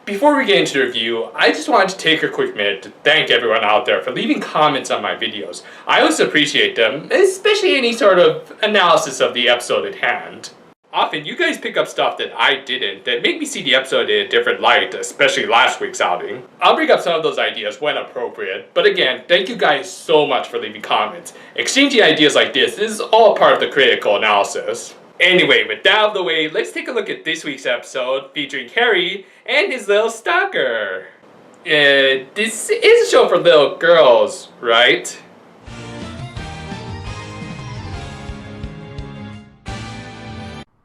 Before we get into the review, I just wanted to take a quick minute to thank everyone out there for leaving comments on my videos. I always appreciate them, especially any sort of analysis of the episode at hand. Often, you guys pick up stuff that I didn't, that make me see the episode in a different light, especially last week's outing. I'll bring up some of those ideas when appropriate, but again, thank you guys so much for leaving comments. Exchanging ideas like this is all part of the critical analysis. Anyway, with that out of the way, let's take a look at this week's episode featuring Harry and his little stalker. This is a show for little girls, right?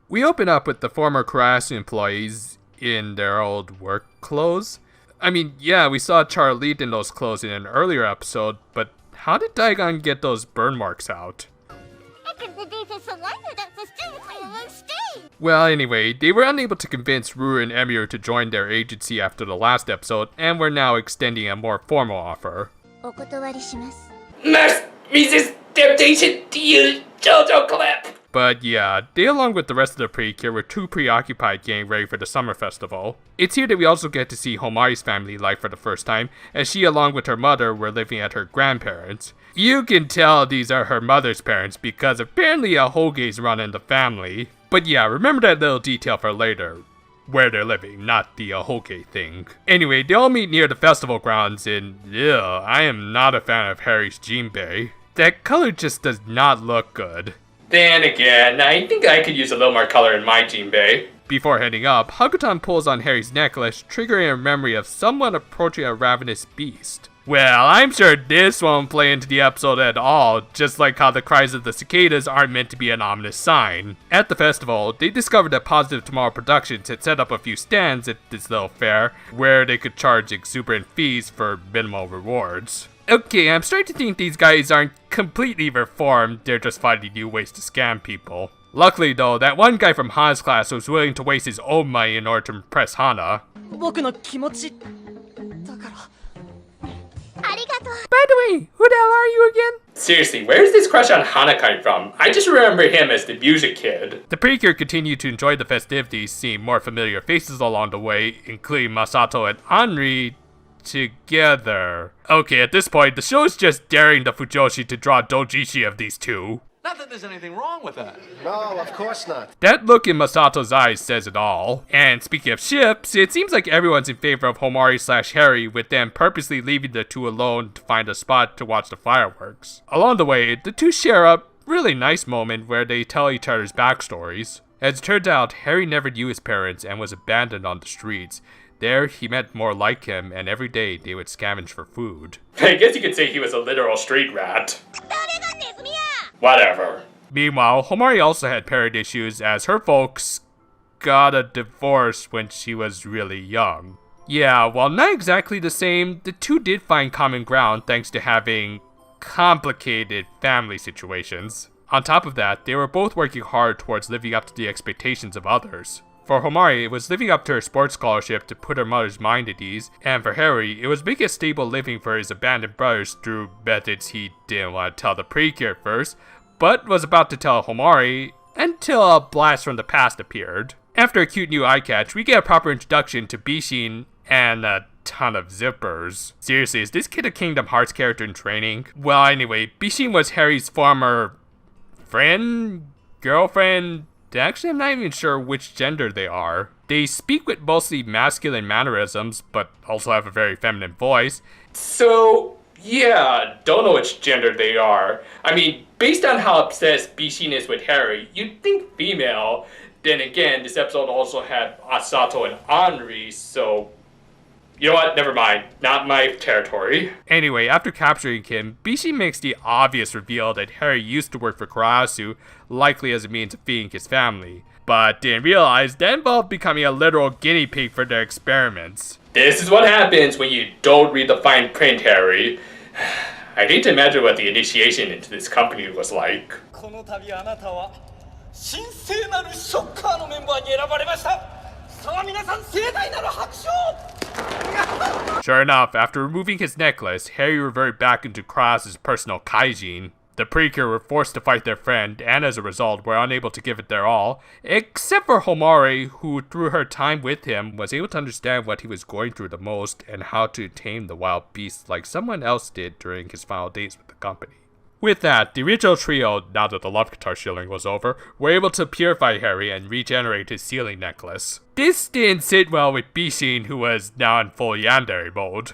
We open up with the former Higurashi employees in their old work clothes. I mean, yeah, we saw Charlie in those clothes in an earlier episode, but how did Daigon get those burn marks out? Well, anyway, they were unable to convince Ruru and Emiru to join their agency after the last episode, and were now extending a more formal offer. Must resist temptation to use JoJo clip! But yeah, they along with the rest of the Precure were too preoccupied getting ready for the summer festival. It's here that we also get to see Homari's family life for the first time, as she along with her mother were living at her grandparents'. You can tell these are her mother's parents because apparently a Hoge's running the family. But yeah, remember that little detail for later. Where they're living, not the Hoge thing. Anyway, they all meet near the festival grounds and I am not a fan of Harry's jinbei. That color just does not look good. Then again, I think I could use a little more color in my jinbei. Before heading up, Hakutan pulls on Harry's necklace, triggering a memory of someone approaching a ravenous beast. Well, I'm sure this won't play into the episode at all, just like how the cries of the cicadas aren't meant to be an ominous sign. At the festival, they discovered that Positive Tomorrow Productions had set up a few stands at this little fair, where they could charge exuberant fees for minimal rewards. Okay, I'm starting to think these guys aren't completely reformed, they're just finding new ways to scam people. Luckily though, that one guy from Hana's class was willing to waste his own money in order to impress Hana. By the way, who the hell are you again? Seriously, where's this crush on Hana coming from? I just remember him as the music kid. The Precure continued to enjoy the festivities, seeing more familiar faces along the way, including Masato and Anri together. Okay, at this point, the show is just daring the Fujoshi to draw dojishi of these two. Not that there's anything wrong with that. No, of course not. That look in Masato's eyes says it all. And speaking of ships, it seems like everyone's in favor of Homari/Harry, with them purposely leaving the two alone to find a spot to watch the fireworks. Along the way, the two share a really nice moment where they tell each other's backstories. As it turns out, Harry never knew his parents and was abandoned on the streets. There, he met more like him, and every day they would scavenge for food. I guess you could say he was a literal street rat. Whatever. Meanwhile, Homari also had parent issues as her folks got a divorce when she was really young. Yeah, while not exactly the same, the two did find common ground thanks to having complicated family situations. On top of that, they were both working hard towards living up to the expectations of others. For Homari, it was living up to her sports scholarship to put her mother's mind at ease, and for Harry, it was making a stable living for his abandoned brothers through methods he didn't want to tell the Precure first, but was about to tell Homari until a blast from the past appeared. After a cute new eye catch, we get a proper introduction to Bishin and a ton of zippers. Seriously, is this kid a Kingdom Hearts character in training? Well, anyway, Bishin was Harry's former friend, girlfriend. Actually, I'm not even sure which gender they are. They speak with mostly masculine mannerisms, but also have a very feminine voice. So, yeah, don't know which gender they are. I mean, based on how obsessed Bishin is with Harry, you'd think female. Then again, this episode also had Asato and Anri, so you know what? Never mind. Not my territory. Anyway, after capturing him, Bishin makes the obvious reveal that Harry used to work for Kurasu, likely as a means of feeding his family, but didn't realize that involved becoming a literal guinea pig for their experiments. This is what happens when you don't read the fine print, Harry. I hate to imagine what the initiation into this company was like. Sure enough, after removing his necklace, Harry reverted back into Kurasu's personal kaijin. The Precure were forced to fight their friend, and as a result were unable to give it their all, except for Homari, who through her time with him was able to understand what he was going through the most and how to tame the wild beasts like someone else did during his final days with the company. With that, the original trio, now that the love guitar shilling was over, were able to purify Harry and regenerate his sealing necklace. This didn't sit well with Bishin, who was now in full yandere mode.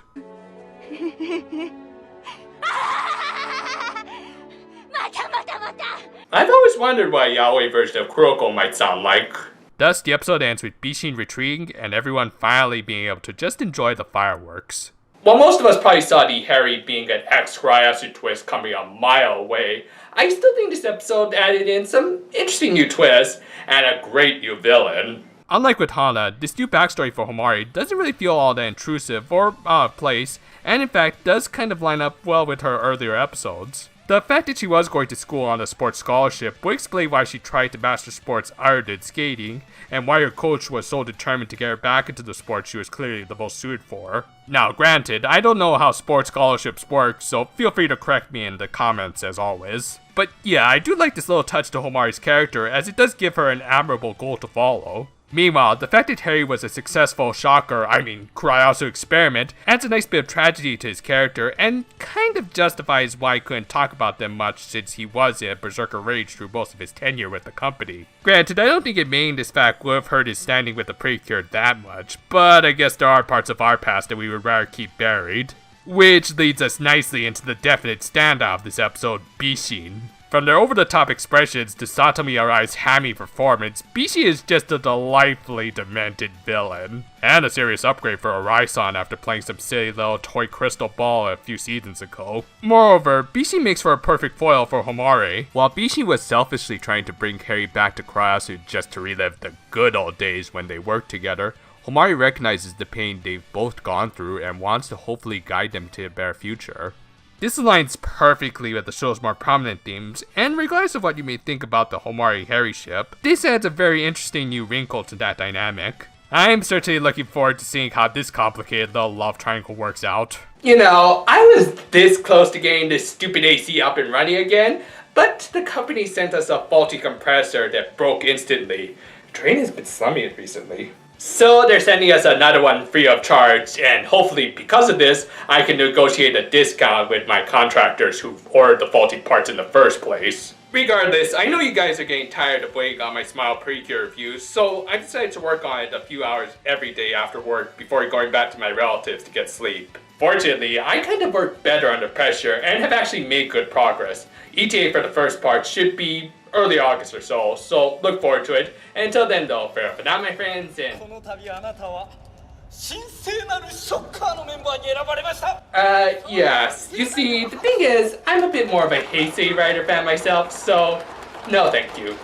I've always wondered what a yaoi version of Kuroko might sound like. Thus, the episode ends with Bishin retreating and everyone finally being able to just enjoy the fireworks. While most of us probably saw the Harry being an ex-Higurashi twist coming a mile away, I still think this episode added in some interesting new twists and a great new villain. Unlike with Hana, this new backstory for Homari doesn't really feel all that intrusive or out of place, and in fact does kind of line up well with her earlier episodes. The fact that she was going to school on a sports scholarship would explain why she tried to master sports other than skating, and why her coach was so determined to get her back into the sport she was clearly the most suited for. Now granted, I don't know how sports scholarships work, so feel free to correct me in the comments as always. But yeah, I do like this little touch to Homari's character, as it does give her an admirable goal to follow. Meanwhile, the fact that Harry was a successful Kurayasu experiment adds a nice bit of tragedy to his character and kind of justifies why he couldn't talk about them much since he was in a berserker rage through most of his tenure with the company. Granted, I don't think admitting this fact would have hurt his standing with the Precure that much, but I guess there are parts of our past that we would rather keep buried. Which leads us nicely into the definite standout of this episode, Bishin. From their over-the-top expressions to Satomi Arai's hammy performance, Bishi is just a delightfully demented villain. And a serious upgrade for Arai-san after playing some silly little toy crystal ball a few seasons ago. Moreover, Bishi makes for a perfect foil for Homari. While Bishi was selfishly trying to bring Harry back to Kurayasu just to relive the good old days when they worked together, Homari recognizes the pain they've both gone through and wants to hopefully guide them to a better future. This aligns perfectly with the show's more prominent themes, and regardless of what you may think about the Homari-Harry ship, this adds a very interesting new wrinkle to that dynamic. I am certainly looking forward to seeing how this complicated little love triangle works out. You know, I was this close to getting this stupid AC up and running again, but the company sent us a faulty compressor that broke instantly. The train has been slumming recently. So they're sending us another one free of charge, and hopefully because of this, I can negotiate a discount with my contractors who ordered the faulty parts in the first place. Regardless, I know you guys are getting tired of waiting on my Smile Precure reviews, so I decided to work on it a few hours every day after work before going back to my relatives to get sleep. Fortunately, I kind of work better under pressure and have actually made good progress. ETA for the first part should be early August or so look forward to it. And until then though, farewell for now my friends, and... yes. You see, the thing is, I'm a bit more of a Heisei writer fan myself, so no thank you.